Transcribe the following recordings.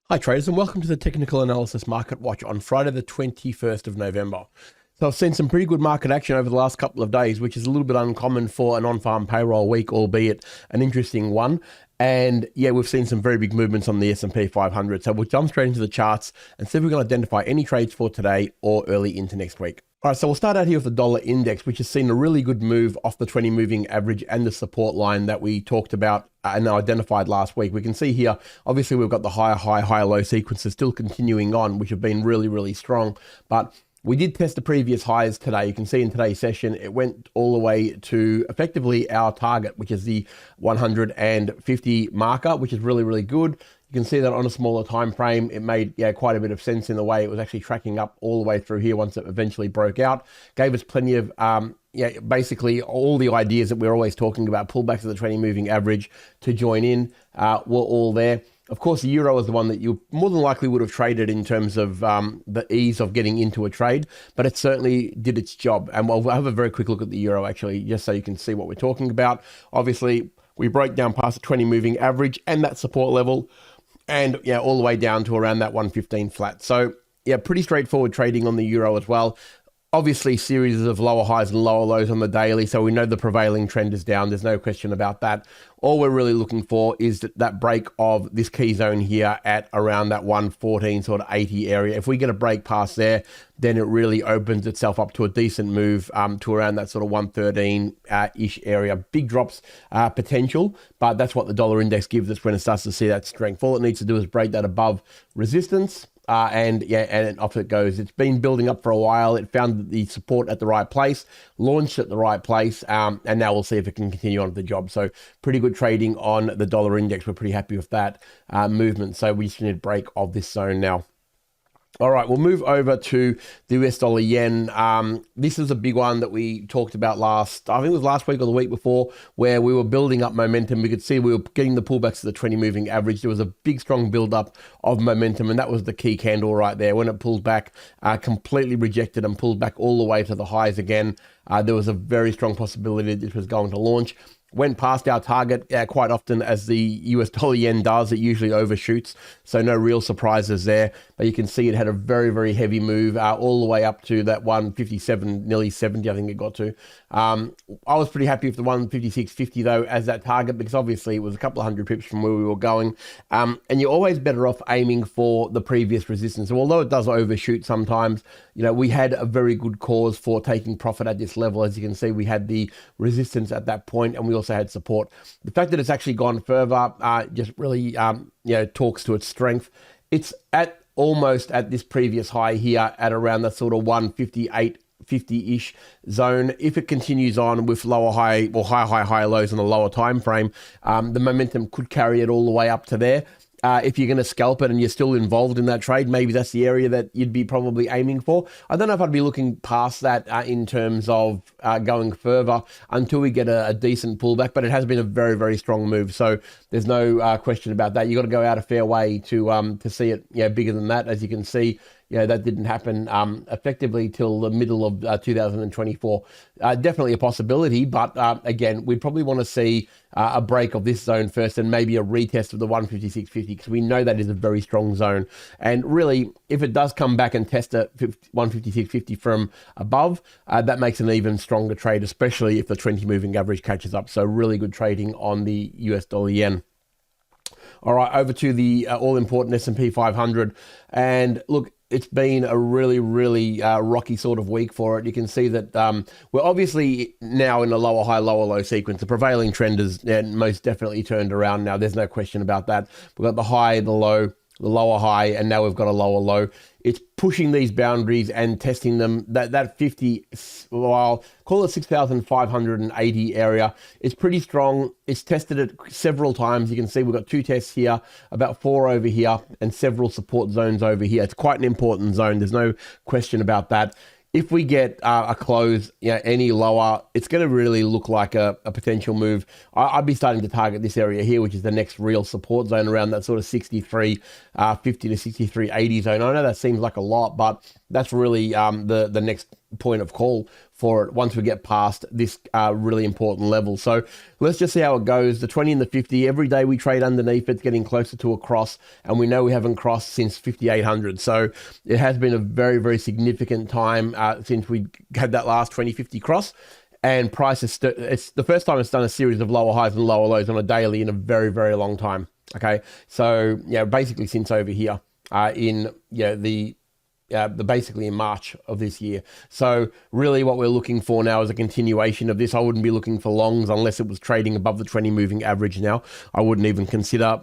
Hi traders, and welcome to the Technical Analysis Market Watch on Friday the 21st of November. So I've seen some pretty good market action over the last couple of days, which is a little bit uncommon for an on-farm payroll week, albeit an interesting one. And yeah, we've seen some very big movements on the S&P 500. So we'll jump straight into the charts and see if we can identify any trades for today or early into next week. All right, so we'll start out here with the dollar index, which has seen a really good move off the 20 moving average and the support line that we talked about and identified last week. We can see here, obviously we've got the higher low sequences still continuing on, which have been really strong. But we did test the previous highs today. You can see in today's session, it went all the way to effectively our target, which is the 150 marker, which is really good. You can see that on a smaller time frame, it made quite a bit of sense in the way it was actually tracking up all the way through here once it eventually broke out. Gave us plenty of, basically all the ideas that we're always talking about, pullbacks of the 20 moving average to join in, were all there. Of course, the euro is the one that you more than likely would have traded in terms of the ease of getting into a trade, but it certainly did its job. And we'll have a very quick look at the euro actually, just so you can see what we're talking about. Obviously, we broke down past the 20 moving average and that support level, and all the way down to around that 115 flat. So pretty straightforward trading on the euro as well. Obviously, series of lower highs and lower lows on the daily, so we know the prevailing trend is down. There's no question about that. All we're really looking for is that break of this key zone here at around that 114 sort of 80 area. If we get a break past there, then it really opens itself up to a decent move to around that sort of 113-ish area. Big drops potential, but that's what the dollar index gives us when it starts to see that strength. All it needs to do is break that above resistance. And off it goes. It's been building up for a while. It found the support at the right place, launched at the right place, and now we'll see if it can continue on with the job. So pretty good trading on the dollar index. We're pretty happy with that movement. So we just need a break of this zone now. All right, we'll move over to the US dollar yen. This is a big one that we talked about I think it was last week or the week before, where we were building up momentum. We could see we were getting the pullbacks to the 20 moving average. There was a big, strong build-up of momentum, and that was the key candle right there. When it pulled back, completely rejected and pulled back all the way to the highs again. There was a very strong possibility this was going to launch. Went past our target quite often, as the US dollar yen does. It usually overshoots, so no real surprises there. But you can see it had a very heavy move all the way up to that 157, nearly 70, I think it got to. I was pretty happy with the 156.50 though as that target, because obviously it was a couple of hundred pips from where we were going. And you're always better off aiming for the previous resistance. So although it does overshoot sometimes, we had a very good cause for taking profit at this level. As you can see, we had the resistance at that point, and we also had support. The fact that it's actually gone further just really talks to its strength. It's at almost at this previous high here at around the sort of 158.50-ish zone. If it continues on with lower high or high lows on the lower time frame, the momentum could carry it all the way up to there. If you're going to scalp it and you're still involved in that trade, maybe that's the area that you'd be probably aiming for. I don't know if I'd be looking past that in terms of going further until we get a decent pullback, but it has been a very strong move. So there's no question about that. You've got to go out a fair way to see it bigger than that. As you can see, that didn't happen effectively till the middle of 2024. Definitely a possibility, but again, we probably want to see a break of this zone first and maybe a retest of the 156.50, because we know that is a very strong zone. And really, if it does come back and test at 156.50 from above, that makes an even stronger trade, especially if the 20 moving average catches up. So really good trading on the US dollar yen. All right, over to the all-important S&P 500. And look, it's been a really rocky sort of week for it. You can see that we're obviously now in a lower high, lower low sequence. The prevailing trend is most definitely turned around now. There's no question about that. We've got the high, the low, the lower high, and now we've got a lower low. It's pushing these boundaries and testing them. That 50, well, I'll call it 6,580 area. It's pretty strong. It's tested it several times. You can see we've got two tests here, about 4 over here, and several support zones over here. It's quite an important zone. There's no question about that. If we get a close any lower, it's going to really look like a potential move. I'd be starting to target this area here, which is the next real support zone around that sort of 63.50 to 63.80 zone. I know that seems like a lot, but that's really the next point of call for it once we get past this really important level. So let's just see how it goes. The 20 and the 50, every day we trade underneath, it's getting closer to a cross, and we know we haven't crossed since 5,800. So it has been a very, very significant time since we had that last 2050 cross. And price is it's the first time it's done a series of lower highs and lower lows on a daily in a very, very long time. Okay, so basically since over here in basically in March of this year. So really what we're looking for now is a continuation of this. I wouldn't be looking for longs unless it was trading above the 20 moving average now. I wouldn't even consider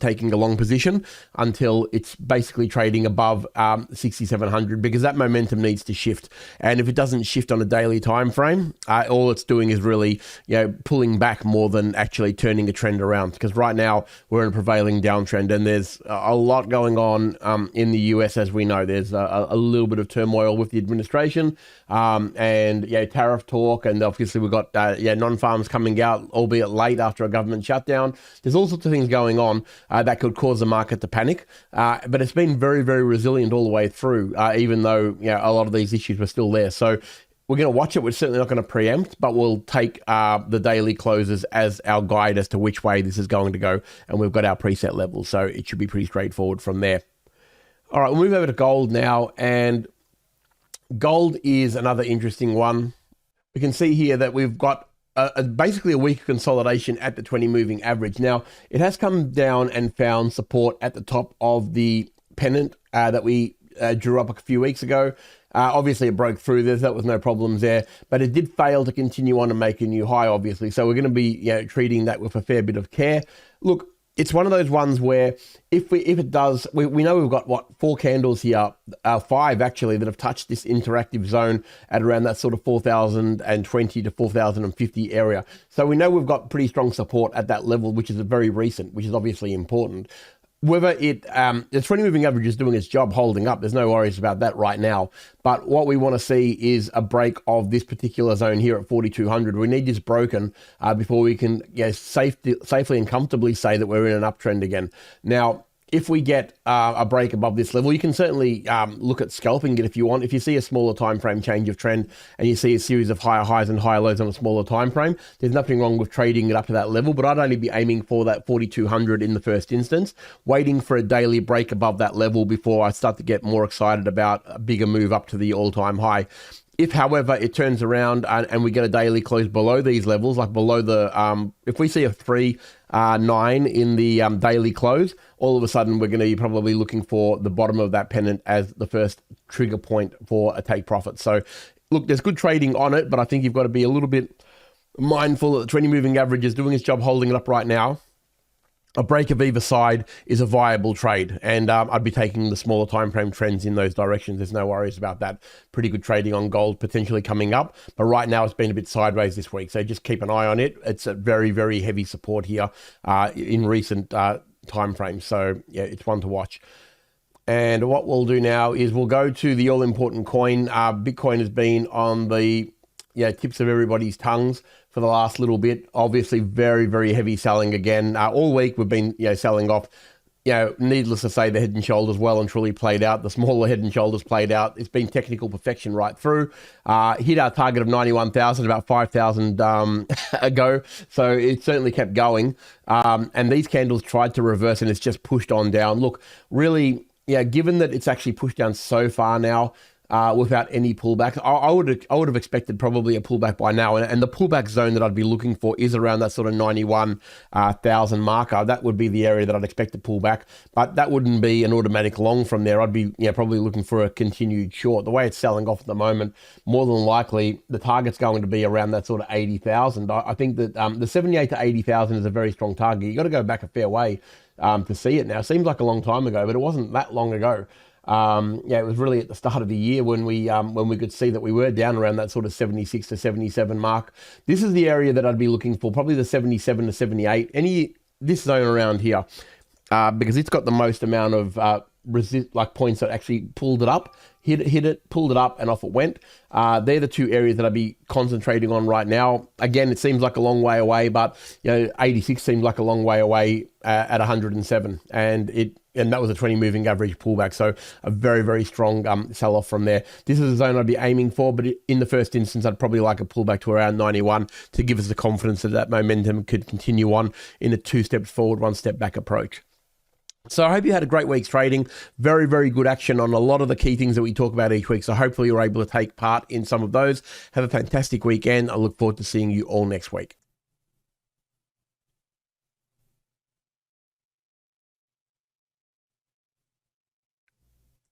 taking a long position until it's basically trading above 6,700, because that momentum needs to shift. And if it doesn't shift on a daily time frame, all it's doing is really pulling back more than actually turning a trend around, because right now we're in a prevailing downtrend, and there's a lot going on in the US, as we know. There's a little bit of turmoil with the administration and tariff talk, and obviously we've got non-farms coming out, albeit late after a government shutdown. There's all sorts of things going on that could cause the market to panic, but it's been very, very resilient all the way through, even though a lot of these issues were still there. So we're going to watch it. We're certainly not going to preempt, but we'll take the daily closes as our guide as to which way this is going to go, and we've got our preset levels, so it should be pretty straightforward from there. All right, we'll move over to gold now, and gold is another interesting one. We can see here that we've got basically a week of consolidation at the 20 moving average. Now, it has come down and found support at the top of the pennant that we drew up a few weeks ago. Obviously, it broke through this. That was no problems there, but it did fail to continue on and make a new high, obviously. So we're going to be treating that with a fair bit of care. Look, it's one of those ones where if it does, we know we've got, 4 candles here, 5 actually, that have touched this interactive zone at around that sort of 4,020 to 4,050 area. So we know we've got pretty strong support at that level, which is very recent, which is obviously important. Whether the 20 moving average is doing its job holding up, there's no worries about that right now. But what we want to see is a break of this particular zone here at 4,200. We need this broken before we can safely and comfortably say that we're in an uptrend again. Now, if we get a break above this level, you can certainly look at scalping it if you want. If you see a smaller time frame change of trend and you see a series of higher highs and higher lows on a smaller time frame, there's nothing wrong with trading it up to that level, but I'd only be aiming for that 4,200 in the first instance, waiting for a daily break above that level before I start to get more excited about a bigger move up to the all-time high. If, however, it turns around and we get a daily close below these levels, like below the, if we see a 3.9 in the daily close, all of a sudden we're going to be probably looking for the bottom of that pennant as the first trigger point for a take profit. So, look, there's good trading on it, but I think you've got to be a little bit mindful that the 20 moving average is doing its job holding it up right now. A break of either side is a viable trade, and I'd be taking the smaller time frame trends in those directions. There's no worries about that. Pretty good trading on gold potentially coming up, but right now it's been a bit sideways this week, so just keep an eye on it. It's a very, very heavy support here in recent time frames, so yeah, it's one to watch. And what we'll do now is we'll go to the all-important coin. Bitcoin has been on the tips of everybody's tongues for the last little bit. Obviously, very, very heavy selling again. All week we've been selling off. Needless to say, the head and shoulders well and truly played out. The smaller head and shoulders played out. It's been technical perfection right through. Hit our target of 91,000 about 5,000 ago. So it certainly kept going. And these candles tried to reverse and it's just pushed on down. Look, really, given that it's actually pushed down so far now, without any pullback, I would have expected probably a pullback by now, and the pullback zone that I'd be looking for is around that sort of 91,000 marker. That would be the area that I'd expect to pull back, but that wouldn't be an automatic long from there. I'd be probably looking for a continued short. The way it's selling off at the moment, more than likely the target's going to be around that sort of 80,000. I think that the 78 to 80,000 is a very strong target. You got to go back a fair way to see it now. It seems like a long time ago, but it wasn't that long ago. It was really at the start of the year when we could see that we were down around that sort of 76 to 77 mark. This is the area that I'd be looking for, probably the 77 to 78, this zone around here, because it's got the most amount of points that actually pulled it up, hit it, pulled it up, and off it went. They're the two areas that I'd be concentrating on right now. Again, it seems like a long way away, but 86 seems like a long way away at 107, and that was a 20 moving average pullback. So a very, very strong sell off from there. This is a zone I'd be aiming for, but in the first instance, I'd probably like a pullback to around 91 to give us the confidence that momentum could continue on in a 2 steps forward, 1 step back approach. So I hope you had a great week's trading. Very, very good action on a lot of the key things that we talk about each week. So hopefully you're able to take part in some of those. Have a fantastic weekend. I look forward to seeing you all next week.